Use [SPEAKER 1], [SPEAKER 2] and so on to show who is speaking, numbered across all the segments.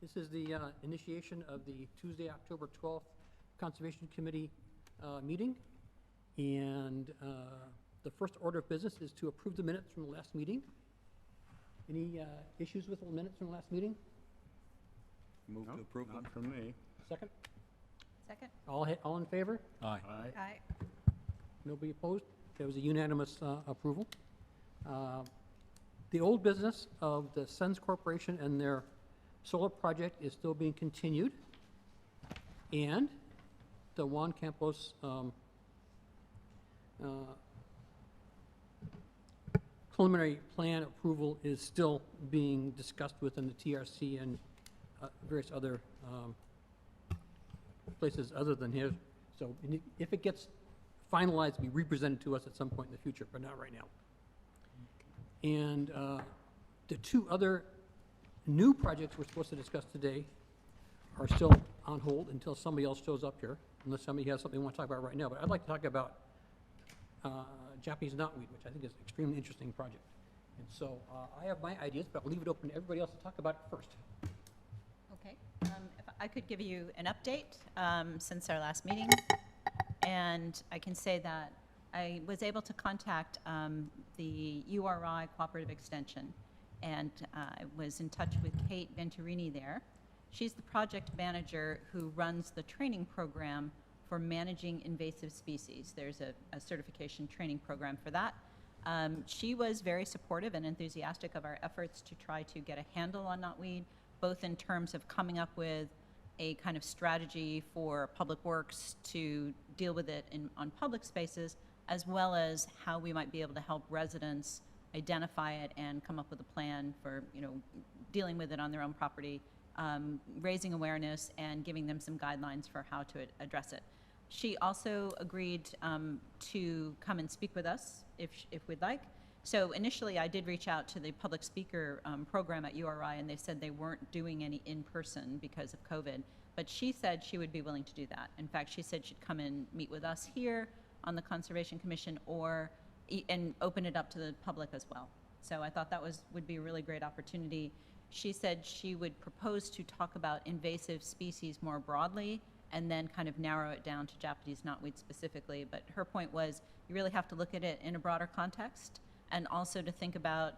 [SPEAKER 1] This is the initiation of the Tuesday, October 12th Conservation Committee meeting. And the first order of business is to approve the minutes from the last meeting. Any issues with the minutes from the last meeting?
[SPEAKER 2] Move to approve them.
[SPEAKER 3] Not from me.
[SPEAKER 1] Second?
[SPEAKER 4] Second?
[SPEAKER 1] All in favor?
[SPEAKER 2] Aye.
[SPEAKER 4] Aye.
[SPEAKER 1] Nobody opposed? There was a unanimous approval. The old business of the Sens Corporation and their solar project is still being continued. And the Juan Campos preliminary plan approval is still being discussed within the TRC and various other places other than here. So if it gets finalized, be represented to us at some point in the future, but not right now. And the two other new projects we're supposed to discuss today are still on hold until somebody else shows up here, unless somebody has something they want to talk about right now. But I'd like to talk about Japanese knotweed, which I think is an extremely interesting project. And so I have my ideas, but I'll leave it open to everybody else to talk about it first.
[SPEAKER 4] Okay. If I could give you an update since our last meeting, and I can say that I was able to contact the URI Cooperative Extension, and I was in touch with Kate Venturini there. She's the project manager who runs the training program for managing invasive species. There's a certification training program for that. She was very supportive and enthusiastic of our efforts to try to get a handle on knotweed, both in terms of coming up with a kind of strategy for Public Works to deal with it on public spaces, as well as how we might be able to help residents identify it and come up with a plan for, dealing with it on their own property, raising awareness and giving them some guidelines for how to address it. She also agreed to come and speak with us if we'd like. So initially I did reach out to the public speaker program at URI, and they said they weren't doing any in-person because of COVID, but she said she would be willing to do that. In fact, she said she'd come and meet with us here on the Conservation Commission and open it up to the public as well. So I thought that would be a really great opportunity. She said she would propose to talk about invasive species more broadly and then kind of narrow it down to Japanese knotweed specifically. But her point was you really have to look at it in a broader context, and also to think about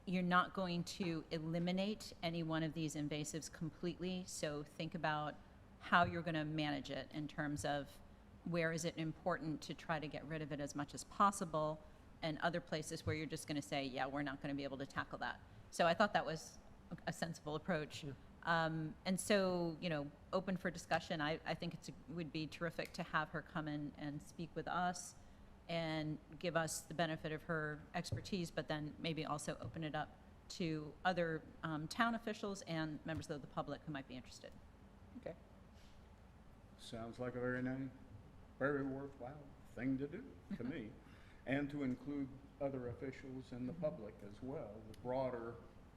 [SPEAKER 4] you're not going to eliminate any one of these invasives completely. So think about how you're going to manage it in terms of where is it important to try to get rid of it as much as possible, and other places where you're just going to say, yeah, we're not going to be able to tackle that. So I thought that was a sensible approach. Yeah. And so, open for discussion. I think it would be terrific to have her come in and speak with us and give us the benefit of her expertise, but then maybe also open it up to other town officials and members of the public who might be interested.
[SPEAKER 1] Okay.
[SPEAKER 3] Sounds like a very worthwhile thing to do to me, and to include other officials and the public as well. The broader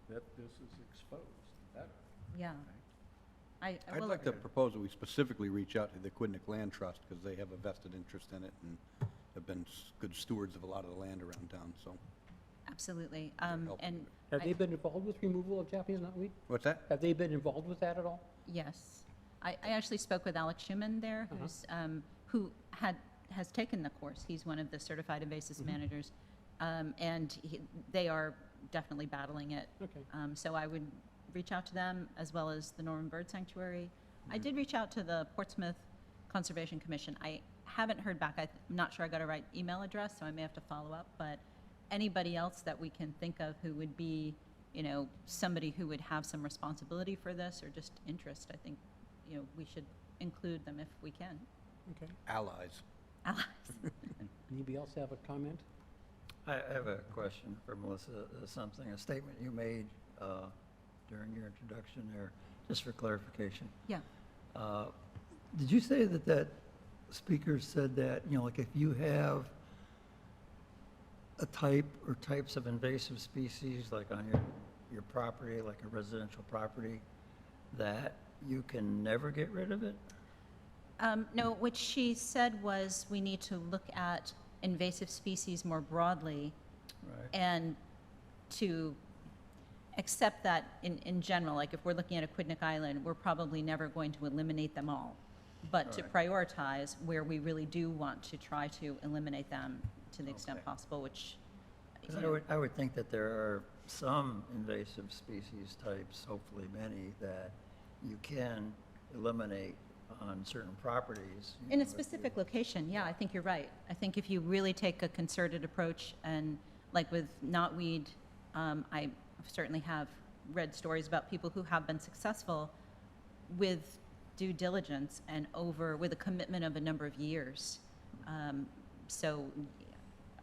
[SPEAKER 3] that this is exposed, the better.
[SPEAKER 4] Yeah.
[SPEAKER 3] Okay.
[SPEAKER 2] I'd like to propose that we specifically reach out to the Quidneck Land Trust, because they have a vested interest in it and have been good stewards of a lot of the land around town, so.
[SPEAKER 4] Absolutely.
[SPEAKER 2] helpful.
[SPEAKER 4] And
[SPEAKER 1] Have they been involved with removal of Japanese knotweed?
[SPEAKER 2] What's that?
[SPEAKER 1] Have they been involved with that at all?
[SPEAKER 4] yes, I actually spoke with Alex Schumann there, who has taken the course. He's one of the certified invasive managers, and they are definitely battling it. Okay. So I would reach out to them, as well as the Norman Bird Sanctuary. I did reach out to the Portsmouth Conservation Commission. I haven't heard back. I'm not sure I got a right email address, so I may have to follow up. But anybody else that we can think of who would be, somebody who would have some responsibility for this or just interest, I think, we should include them if we can.
[SPEAKER 1] Okay.
[SPEAKER 2] Allies.
[SPEAKER 4] Allies.
[SPEAKER 1] Anybody else have a comment?
[SPEAKER 5] I have a question for Melissa. A statement you made during your introduction there, just for clarification.
[SPEAKER 4] Yeah.
[SPEAKER 5] Did you say that speaker said that, like if you have a type or types of invasive species, like on your property, like a residential property, that you can never get rid of it?
[SPEAKER 4] No, what she said was we need to look at invasive species more broadly,
[SPEAKER 5] Right.
[SPEAKER 4] and Except that in general, like if we're looking at a Quidnick Island, we're probably never going to eliminate them all. But to prioritize where we really do want to try to eliminate them to the extent
[SPEAKER 5] Okay.
[SPEAKER 4] possible, which,
[SPEAKER 5] 'Cause
[SPEAKER 4] you know,
[SPEAKER 5] I would think that there are some invasive species types, hopefully many, that you can eliminate on certain properties. you
[SPEAKER 4] in
[SPEAKER 5] know,
[SPEAKER 4] a
[SPEAKER 5] if you-
[SPEAKER 4] specific location, yeah, I think you're right. I think if you really take a concerted approach and like with knotweed, I certainly have read stories about people who have been successful with due diligence and with a commitment of a number of years. So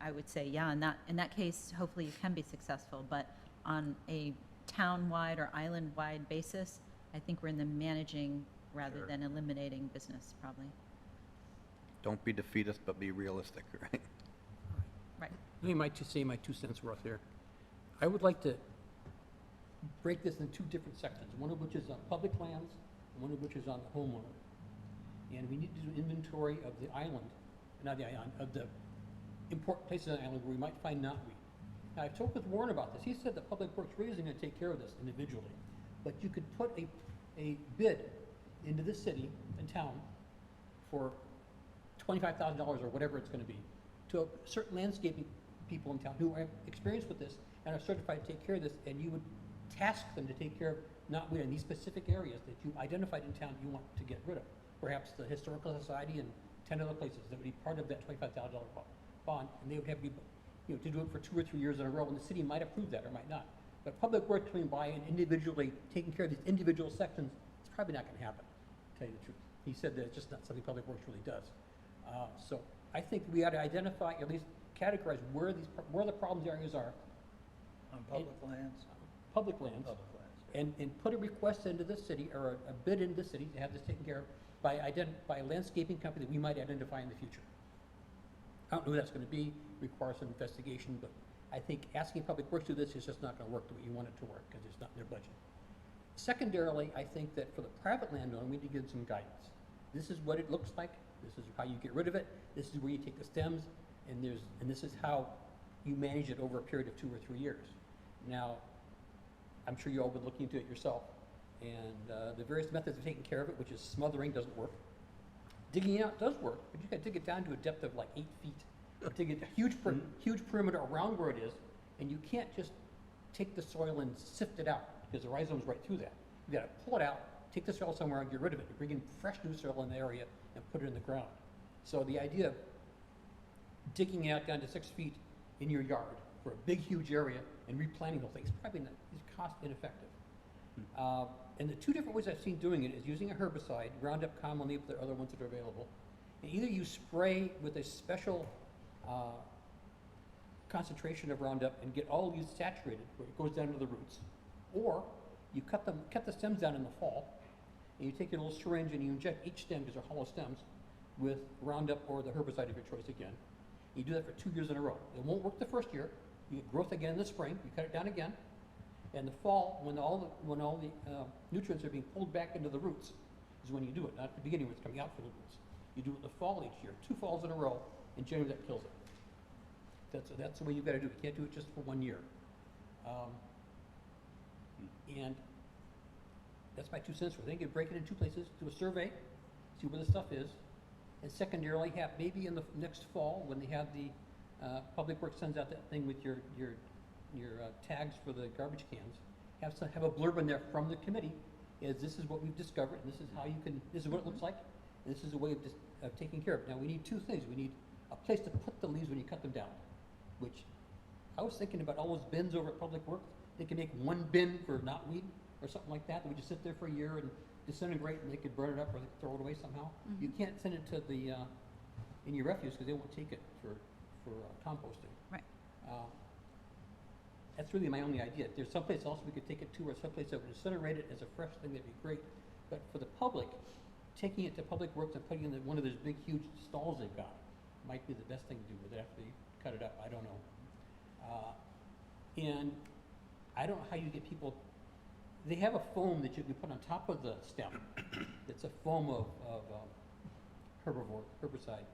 [SPEAKER 4] I would say, yeah, in that case, hopefully you can be successful, but on a town-wide or island-wide basis, I think we're in the managing rather
[SPEAKER 5] Sure.
[SPEAKER 4] than eliminating business, probably.
[SPEAKER 2] Don't be defeatist, but be realistic, right?
[SPEAKER 4] Right.
[SPEAKER 1] Let me say my 2 cents worth here. I would like to break this into 2 different sections, one of which is on public lands, and one of which is on the homeowner. And we need to do an inventory of the island, not the island, of the important places on the island where we might find knotweed. Now, I've talked with Warren about this. He said that Public Works really isn't gonna take care of this individually. But you could put a bid into this city and town for $25,000 or whatever it's gonna be, to certain landscaping people in town who are experienced with this and are certified to take care of this, and you would task them to take care of knotweed in these specific areas that you identified in town you want to get rid of. Perhaps the Historical Society and 10 other places that would be part of that $25,000 bond, and they would have to be, you know, to do it for 2 or 3 years in a row, and the city might approve that or might not. But Public Works coming by and individually taking care of these individual sections, it's probably not gonna happen, to tell you the truth. He said that it's just not something Public Works really does. So I think we ought to identify, at least categorize where the problems areas are,
[SPEAKER 5] On public lands?
[SPEAKER 1] public lands,
[SPEAKER 5] Public lands.
[SPEAKER 1] and put a request into the city, or a bid into the city to have this taken care of by a landscaping company that we might identify in the future. I don't know who that's gonna be, requires some investigation, but I think asking Public Works to do this is just not gonna work the way you want it to work, because it's not in their budget. Secondarily, I think that for the private landowner, we need to give some guidance. This is what it looks like, this is how you get rid of it, this is where you take the stems, and this is how you manage it over a period of 2 or 3 years. Now, I'm sure you all been looking into it yourself, and the various methods of taking care of it, which is smothering, doesn't work. Digging out does work, but you gotta dig it down to a depth of like 8 feet. To get a huge perimeter around where it is, and you can't just take the soil and sift it out, because the rhizome's right through that. You gotta pull it out, take the soil somewhere and get rid of it, and bring in fresh new soil in the area and put it in the ground. So the idea of digging out down to 6 feet in your yard for a big, huge area and replanting the whole thing is probably not, is cost ineffective. And the 2 different ways I've seen doing it is using a herbicide, Roundup commonly, but there are other ones that are available. And either you spray with a special concentration of Roundup and get all of these saturated where it goes down to the roots, or you cut the stems down in the fall, and you take your little syringe and you inject each stem, because they're hollow stems, with Roundup or the herbicide of your choice again. You do that for 2 years in a row. It won't work the first year. You get growth again in the spring. You cut it down again. In the fall, when all the nutrients are being pulled back into the roots, is when you do it. Not at the beginning when it's coming out from the roots. You do it in the fall each year, 2 falls in a row, and generally that kills it. That's the way you've got to do it. You can't do it just for 1 year. And that's my 2 cents worth. I think you break it in 2 places, do a survey, see where the stuff is, and secondarily, have maybe in the next fall, when they have the, Public Works sends out that thing with your tags for the garbage cans, have a blurb in there from the committee, this is what we've discovered, and this is how you can, this is what it looks like, and this is a way of taking care of it. Now, we need 2 things. We need a place to put the leaves when you cut them down, which, I was thinking about all those bins over at Public Works. They could make 1 bin for knotweed or something like that would just sit there for a year and disintegrate, and they could burn it up or they could throw it away somehow. You can't send it to the, in your refuse, because they won't take it for composting.
[SPEAKER 4] Right.
[SPEAKER 1] That's really my only idea. If there's someplace else we could take it to, or someplace that would incinerate it as a fresh thing, that'd be great. But for the public, taking it to Public Works and putting it in one of those big, huge stalls they've got might be the best thing to do with it after they cut it up. I don't know. And I don't know how you get people, they have a foam that you can put on top of the stem. It's a foam of herbicide,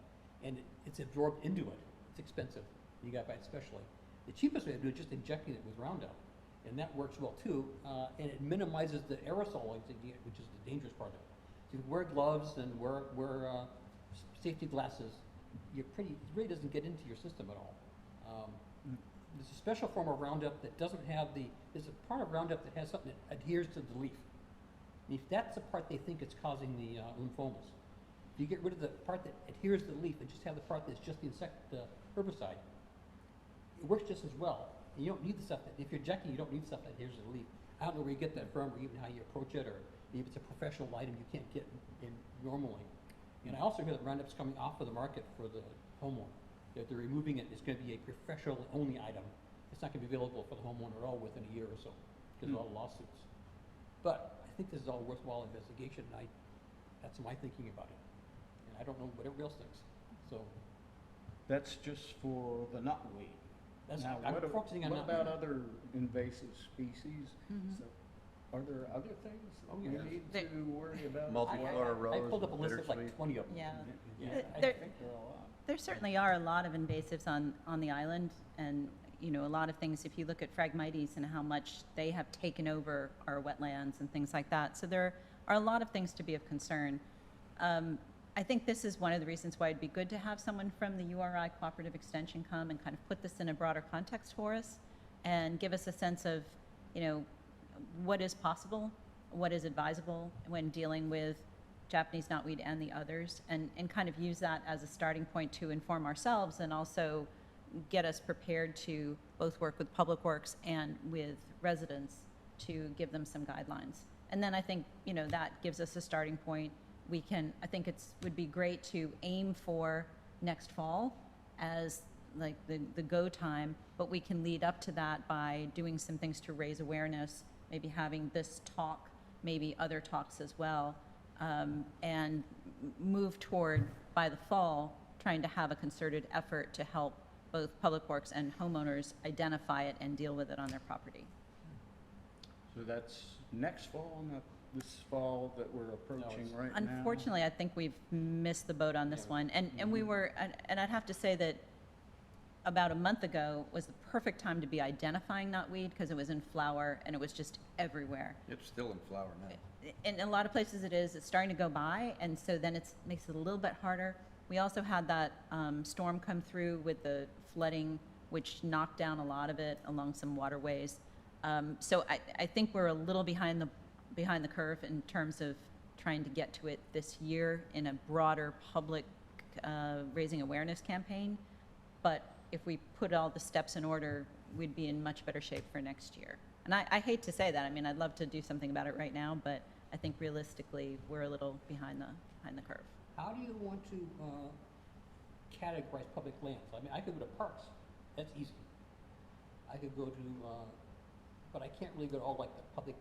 [SPEAKER 1] and it's absorbed into it. It's expensive. You got to buy it specially. The cheapest way to do it is just injecting it with Roundup, and that works well too, and it minimizes the aerosoling, which is the dangerous part of it. So if you wear gloves and wear safety glasses, it really doesn't get into your system at all. There's a special form of Roundup that doesn't have there's a part of Roundup that has something that adheres to the leaf. And if that's the part they think it's causing the lymphomas. If you get rid of the part that adheres to the leaf and just have the part that's just the herbicide, it works just as well. And you don't need the stuff if you're injecting, you don't need stuff that adheres to the leaf. I don't know where you get that from, or even how you approach it, or if it's a professional item you can't get in normally. And I also hear that Roundup's coming off of the market for the homeowner. If they're removing it, it's going to be a professional-only item. It's not going to be available for the homeowner at all within a year or so, because of all the lawsuits. But I think this is all worthwhile investigation, and that's my thinking about it. And I don't know what everybody else thinks. So
[SPEAKER 3] That's just for the knotweed.
[SPEAKER 1] that's,
[SPEAKER 3] Now,
[SPEAKER 1] I'm
[SPEAKER 3] what a-
[SPEAKER 1] focusing on
[SPEAKER 3] What
[SPEAKER 1] that.
[SPEAKER 3] about other invasive species? So, are there other things
[SPEAKER 1] Oh,
[SPEAKER 3] that we
[SPEAKER 1] yeah.
[SPEAKER 3] need
[SPEAKER 4] There-
[SPEAKER 3] to worry about?
[SPEAKER 2] Multi-flower
[SPEAKER 1] I
[SPEAKER 2] rose,
[SPEAKER 1] pulled up a list of like
[SPEAKER 2] bittersweet.
[SPEAKER 1] 20 of them.
[SPEAKER 4] Yeah.
[SPEAKER 1] Yeah,
[SPEAKER 3] I
[SPEAKER 4] There-
[SPEAKER 3] think there are a lot.
[SPEAKER 4] There certainly are a lot of invasives on the island, and, you know, a lot of things, if you look at Phragmites and how much they have taken over our wetlands and things like that. So there are a lot of things to be of concern. I think this is one of the reasons why it'd be good to have someone from the URI Cooperative Extension come and kind of put this in a broader context for us and give us a sense of, you know, what is possible, what is advisable when dealing with Japanese knotweed and the others, and kind of use that as a starting point to inform ourselves and also get us prepared to both work with Public Works and with residents to give them some guidelines. And then I think, you know, that gives us a starting point. I think would be great to aim for next fall as like the go time, but we can lead up to that by doing some things to raise awareness, maybe having this talk, maybe other talks as well, and move toward, by the fall, trying to have a concerted effort to help both Public Works and homeowners identify it and deal with it on their property.
[SPEAKER 3] So that's next fall, not this fall that we're approaching right now?
[SPEAKER 4] Unfortunately, I think we've missed the boat on this
[SPEAKER 1] Yeah.
[SPEAKER 4] one. And we were, and I'd have to say that about a month ago was the perfect time to be identifying knotweed because it was in flower and it was just everywhere.
[SPEAKER 2] It's still in flower now.
[SPEAKER 4] In a lot of places it is, it's starting to go by, and so then it makes it a little bit harder. We also had that storm come through with the flooding, which knocked down a lot of it along some waterways. So I think we're a little behind the curve in terms of trying to get to it this year in a broader public raising awareness campaign. But if we put all the steps in order, we'd be in much better shape for next year. And I hate to say that. I mean, I'd love to do something about it right now, but I think realistically, we're a little behind the curve.
[SPEAKER 1] How do you want to categorize public lands? I mean, I could go to parks, that's easy. I could go to, but I can't really go to all like the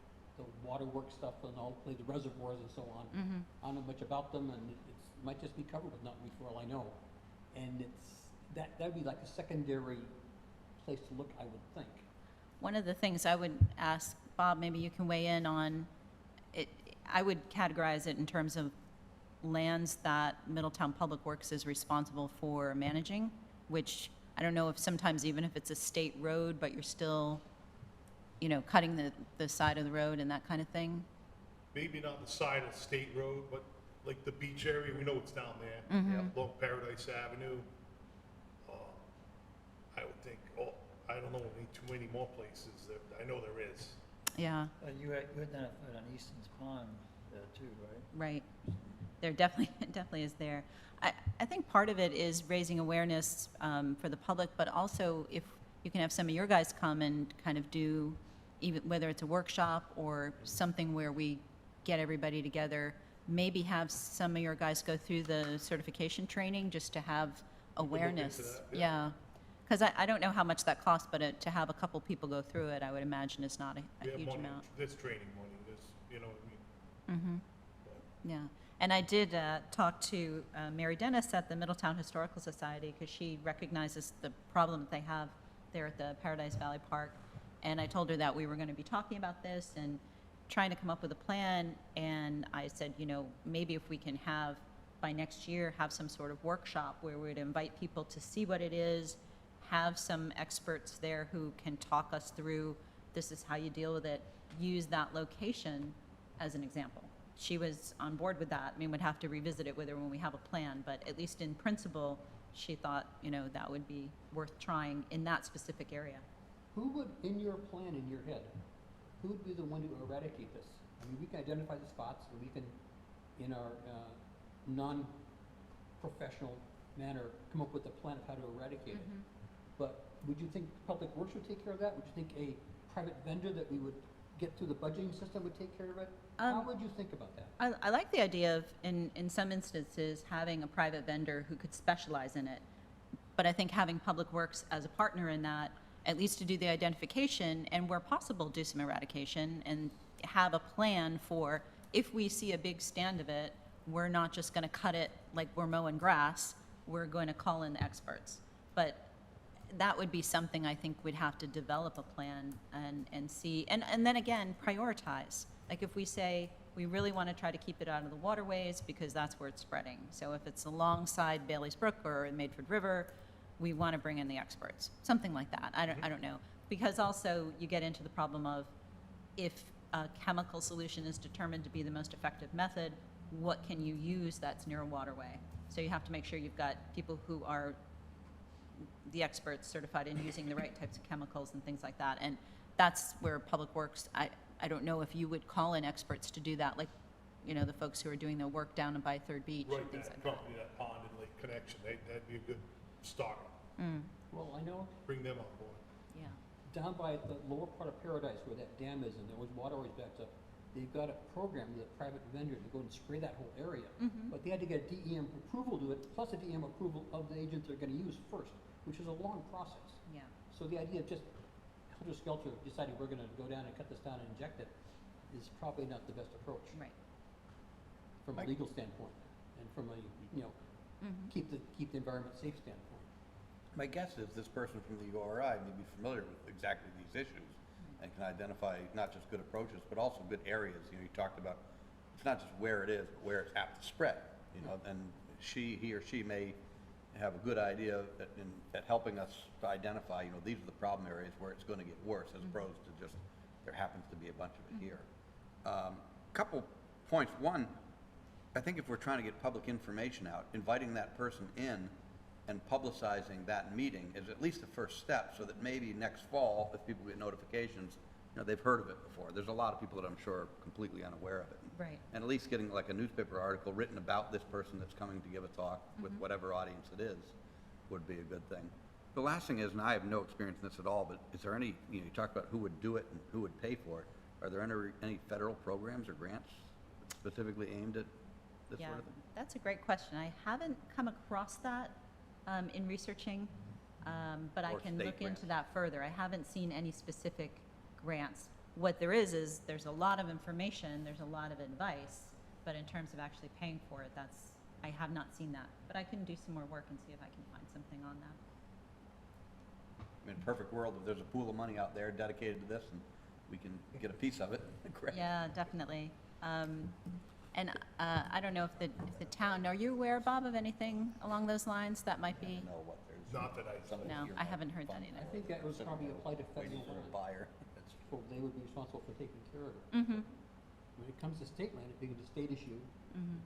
[SPEAKER 1] waterworks stuff and all, like the reservoirs and so on. I don't know much about them, and it might just be covered with knotweed for all I know. And that'd be like a secondary place to look, I would think.
[SPEAKER 4] One of the things I would ask, Bob, maybe you can weigh in on, I would categorize it in terms of lands that Middletown Public Works is responsible for managing, which I don't know if sometimes even if it's a state road, but you're still, you know, cutting the side of the road and that kind of thing.
[SPEAKER 6] Maybe not the side of State Road, but like the beach area, we know it's down there. Along Paradise Avenue. I would think, I don't know, too many more places. I know there is.
[SPEAKER 4] Yeah,
[SPEAKER 5] You identified on Easton's Pond too, right?
[SPEAKER 4] right. There definitely is there. I think part of it is raising awareness for the public, but also if you can have some of your guys come and kind of do, even whether it's a workshop or something where we get everybody together, maybe have some of your guys go through the certification training just to have
[SPEAKER 6] look into
[SPEAKER 4] awareness.
[SPEAKER 6] that, yeah.
[SPEAKER 4] Yeah. Because I don't know how much that costs, but to have a couple people go through it, I would imagine is not
[SPEAKER 6] We
[SPEAKER 4] a
[SPEAKER 6] have
[SPEAKER 4] huge
[SPEAKER 6] money,
[SPEAKER 4] amount.
[SPEAKER 6] there's training money, there's, you know what I mean?
[SPEAKER 4] Yeah, and I did talk to Mary Dennis at the Middletown Historical Society because she recognizes the problem that they have there at the Paradise Valley Park. And I told her that we were going to be talking about this and trying to come up with a plan. And I said, you know, maybe if we can have, by next year, have some sort of workshop where we'd invite people to see what it is, have some experts there who can talk us through this is how you deal with it, use that location as an example. She was on board with that. I mean, we'd have to revisit it with her when we have a plan, but at least in principle, she thought, that would be worth trying in that specific area.
[SPEAKER 1] Who would, in your plan, in your head, who would be the one to eradicate this? I mean, we can identify the spots, and we can, in our non-professional manner, come up with a plan of how to eradicate it. But would you think Public Works would take care of that? Would you think a private vendor that we would get through the budgeting system would take care of it? How would you think about that?
[SPEAKER 4] I like the idea of, in some instances, having a private vendor who could specialize in it. But I think having Public Works as a partner in that, at least to do the identification, and where possible, do some eradication, and have a plan for, if we see a big stand of it, we're not just gonna cut it like we're mowing grass, we're going to call in the experts. But that would be something I think we'd have to develop a plan and see, and then again, prioritize. Like if we say, we really want to try to keep it out of the waterways because that's where it's spreading. So if it's alongside Bailey's Brook or the Maidford River, we want to bring in the experts, something like that. I don't know. Because also you get into the problem of if a chemical solution is determined to be the most effective method, what can you use that's near a waterway? So you have to make sure you've got people who are the experts certified in using the right types of chemicals and things like that. And that's where Public Works, I don't know if you would call in experts to do that, like, the folks who are doing the work down by Third Beach and
[SPEAKER 6] Right,
[SPEAKER 4] things
[SPEAKER 6] that
[SPEAKER 4] like that.
[SPEAKER 6] company, that Pond and Lake Connection, that'd be a good start.
[SPEAKER 1] Well, I know
[SPEAKER 6] Bring them on board.
[SPEAKER 4] Yeah.
[SPEAKER 1] down by the lower part of Paradise where that dam is and there was water always backed up, they've got a program with a private vendor to go and spray that whole area. But they had to get a DEM approval to it, plus a DEM approval of the agent they're gonna use first, which is a long process.
[SPEAKER 4] Yeah.
[SPEAKER 1] So the idea of just helter-skelter deciding we're gonna go down and cut this down and inject it is probably not the best approach
[SPEAKER 4] Right.
[SPEAKER 1] from a legal standpoint and from a, keep the environment safe standpoint.
[SPEAKER 2] My guess is this person from the URI may be familiar with exactly these issues and can identify not just good approaches, but also good areas. You talked about, it's not just where it is, but where it's apt to spread, and he or she may have a good idea at helping us to identify, these are the problem areas where it's gonna get worse, as opposed to just, there happens to be a bunch of it here. Couple points. One, I think if we're trying to get public information out, inviting that person in and publicizing that meeting is at least the first step, so that maybe next fall, if people get notifications, they've heard of it before. There's a lot of people that I'm sure are completely unaware of it.
[SPEAKER 4] Right.
[SPEAKER 2] And at least getting like a newspaper article written about this person that's coming to give a talk with whatever audience it is would be a good thing. The last thing is, and I have no experience in this at all, but is there any, you talked about who would do it and who would pay for it. Are there any federal programs or grants specifically aimed at this
[SPEAKER 4] Yeah,
[SPEAKER 2] sort of thing?
[SPEAKER 4] that's a great question. I haven't come across that in researching, but I
[SPEAKER 2] Or
[SPEAKER 4] can
[SPEAKER 2] state
[SPEAKER 4] look into
[SPEAKER 2] grants.
[SPEAKER 4] that further. I haven't seen any specific grants. What there is there's a lot of information, there's a lot of advice, but in terms of actually paying for it, I have not seen that. But I can do some more work and see if I can find something on that.
[SPEAKER 2] In a perfect world, if there's a pool of money out there dedicated to this and we can get a piece of it, great.
[SPEAKER 4] Yeah, definitely. And I don't know if the town, are you aware, Bob, of anything along those lines that might be?
[SPEAKER 2] Know what there's.
[SPEAKER 6] Not that
[SPEAKER 2] somebody
[SPEAKER 4] No,
[SPEAKER 2] here
[SPEAKER 4] I
[SPEAKER 2] might
[SPEAKER 4] haven't heard that
[SPEAKER 2] fund
[SPEAKER 4] either.
[SPEAKER 1] I think that would probably apply to
[SPEAKER 2] Waiting
[SPEAKER 1] federal
[SPEAKER 2] for a
[SPEAKER 1] land.
[SPEAKER 2] buyer.
[SPEAKER 1] So they would be responsible for taking care of it.
[SPEAKER 4] Mm-hmm.
[SPEAKER 1] When it comes to state land, it becomes a state issue.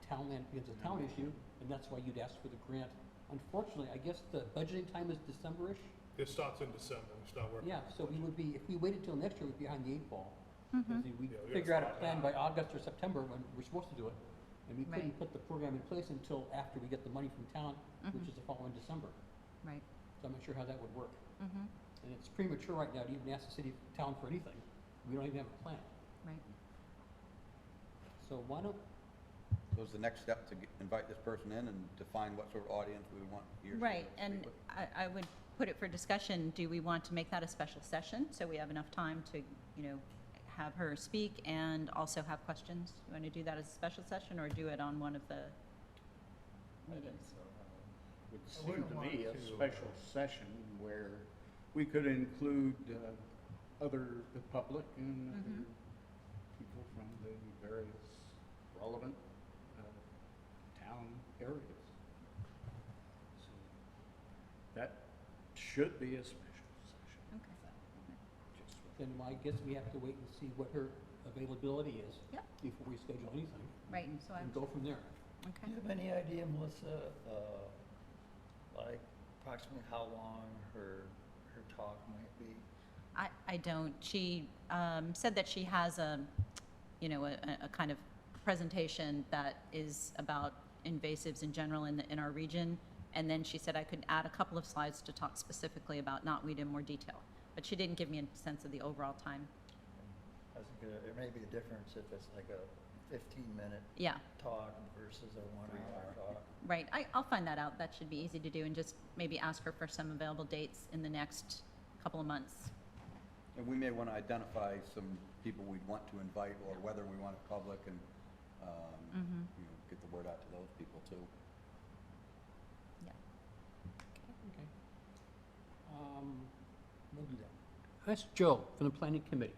[SPEAKER 1] Town land becomes a town issue, and that's why you'd ask for the grant. Unfortunately, I guess the budgeting time is December-ish.
[SPEAKER 6] It starts in December, we start working.
[SPEAKER 1] Yeah, so we would be, if we waited till next year, we'd be behind the 8 ball. Because we
[SPEAKER 6] Yeah, we
[SPEAKER 1] figure out a
[SPEAKER 6] gotta
[SPEAKER 1] plan
[SPEAKER 6] start
[SPEAKER 1] by August or September when we're supposed to do it. And we couldn't
[SPEAKER 4] Right.
[SPEAKER 1] put the program in place until after we get the money from town, which is the following December.
[SPEAKER 4] Right.
[SPEAKER 1] So I'm not sure how that would work.
[SPEAKER 4] Mm-hmm.
[SPEAKER 1] And it's premature right now to even ask the city, town for anything. We don't even have a plan.
[SPEAKER 4] Right.
[SPEAKER 1] So why don't,
[SPEAKER 2] So is the next step to invite this person in and define what sort of audience we would want here?
[SPEAKER 4] Right, and I would put it for discussion, do we want to make that a special session, so we have enough time to, have her speak and also have questions? You want to do that as a special session, or do it on one of the meetings?
[SPEAKER 3] Would seem to me a special session where we could include the public and other people from the various relevant town areas. So that should be a special session.
[SPEAKER 4] Okay.
[SPEAKER 3] Just with
[SPEAKER 1] then I guess we have to wait and see what her availability is.
[SPEAKER 4] Yep.
[SPEAKER 1] Before we schedule anything,
[SPEAKER 4] Right, so
[SPEAKER 1] and go from there.
[SPEAKER 5] Do
[SPEAKER 4] okay.
[SPEAKER 5] you have any idea, Melissa, like approximately how long her talk might be?
[SPEAKER 4] I don't. She said that she has a kind of presentation that is about invasives in general in our region. And then she said I could add a couple of slides to talk specifically about knotweed in more detail. But she didn't give me a sense of the overall time.
[SPEAKER 5] I was thinking there may be a difference if it's like a 15-minute
[SPEAKER 4] Yeah,
[SPEAKER 5] talk versus a 1-hour talk.
[SPEAKER 4] right. I'll find that out. That should be easy to do, and just maybe ask her for some available dates in the next couple of months.
[SPEAKER 2] And we may want to identify some people we'd want to invite, or whether we want it public, and, get the word out to those people too.
[SPEAKER 4] Yeah.
[SPEAKER 1] Okay. We'll do that. That's Joe from the planning committee.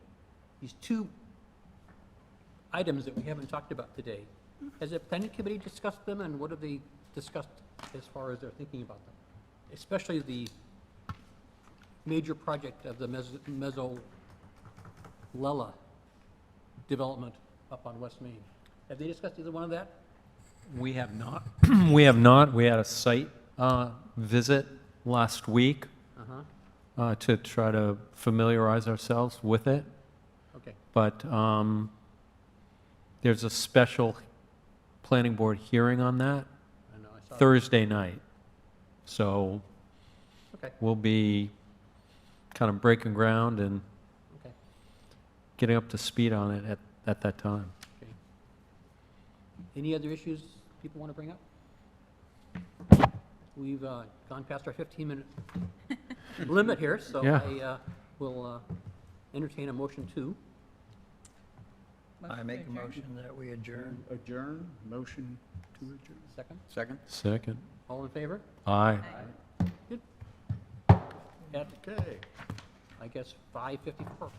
[SPEAKER 1] These two items that we haven't talked about today, has the planning committee discussed them, and what have they discussed as far as they're thinking about them? Especially the major project of the Mezzo-Lella development up on West Main. Have they discussed either one of that?
[SPEAKER 7] We have not. We have not. We had a site visit last week to try to familiarize ourselves with it.
[SPEAKER 1] Okay,
[SPEAKER 7] But there's a special planning board hearing on that
[SPEAKER 1] I know, I saw that.
[SPEAKER 7] Thursday night. So
[SPEAKER 1] Okay,
[SPEAKER 7] we'll be kind of breaking ground and
[SPEAKER 1] okay,
[SPEAKER 7] getting up to speed on it at that time.
[SPEAKER 1] okay. Any other issues people want to bring up? We've gone past our 15-minute limit here, so
[SPEAKER 7] Yeah.
[SPEAKER 1] I will entertain a motion to.
[SPEAKER 5] I make a motion that we adjourn.
[SPEAKER 3] Adjourn, motion to adjourn.
[SPEAKER 1] Second.
[SPEAKER 2] Second?
[SPEAKER 7] Second.
[SPEAKER 1] All in favor?
[SPEAKER 7] Aye.
[SPEAKER 1] Good. At,
[SPEAKER 3] Okay.
[SPEAKER 1] I guess, 5:54.